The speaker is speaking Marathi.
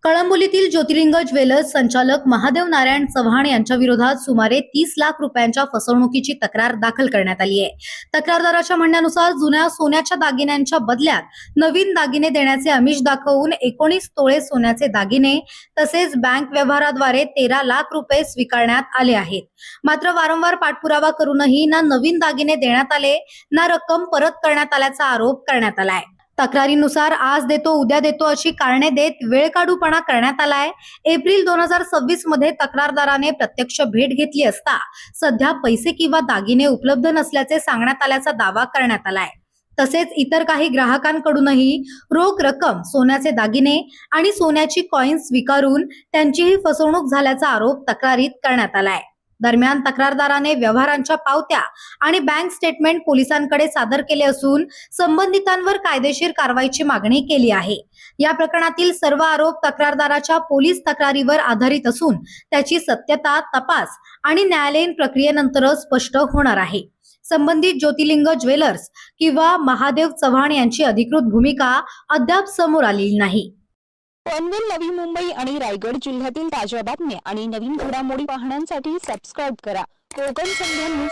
कळंबोलीतील ज्योतिर्लिंग ज्वेलर्स संचालक महादेव नारायण चव्हाण यांच्या विरोधात सुमारे 30 लाख रुपयांच्या फसवणुकीची तक्रार दाखल करण्यात आली आहे। तक्रारदाराच्या म्हणण्यानुसार जुन्या सोन्याच्या दागिन्यांच्या बदल्यात नवीन दागिने देण्याचे आमिष दाखवून 19 तोळे सोन्याचे दागिने तसेच बँक व्यवहाराद्वारे 13 लाख रुपये स्वीकारण्यात आले आहेत। मात्र वारंवार पाठपुरावा करूनही ना नवीन दागिने देण्यात आले ना रक्कम परत करण्यात आल्याचा आरोप करण्यात आलाय। तक्रारीनुसार आज देतो उद्या देतो अशी कारणे देत वेळकाढूपणा करण्यात आलाय। एप्रिल 2026 मध्ये तक्रारदाराने प्रत्यक्ष भेट घेतली असता सध्या पैसे किंवा दागिने उपलब्ध नसल्याचे सांगण्यात आल्याचा दावा करण्यात आलाय। तसेच इतर काही ग्राहकांकडूनही रोख रक्कम, सोन्याचे दागिने आणि सोन्याची कॉइन्स स्वीकारून त्यांचीही फसवणूक झाल्याचा आरोप तक्रारीत करण्यात आलाय। दरम्यान तक्रारदाराने व्यवहारांच्या पावत्या आणि बँक स्टेटमेंट पोलिसांकडे सादर केले असून संबंधितांवर कायदेशीर कारवाईची मागणी केली आहे। या प्रकरणातील सर्व आरोप तक्रारदाराच्या पोलीस तक्रारीवर आधारित असून त्याची सत्यता तपास आणि न्यायालयीन प्रक्रियेनंतरच स्पष्ट होणार आहे। संबंधित ज्योतिर्लिंग ज्वेलर्स किंवा महादेव चव्हाण यांची अधिकृत भूमिका अद्याप समोर आलेली नाही। पनवेल, नवी मुंबई आणि रायगड जिल्ह्यातील ताज्या बातम्या आणि नवीन घडामोडी पाहण्यासाठी सबस्क्राइब करा कोकण संध्या न्यूज।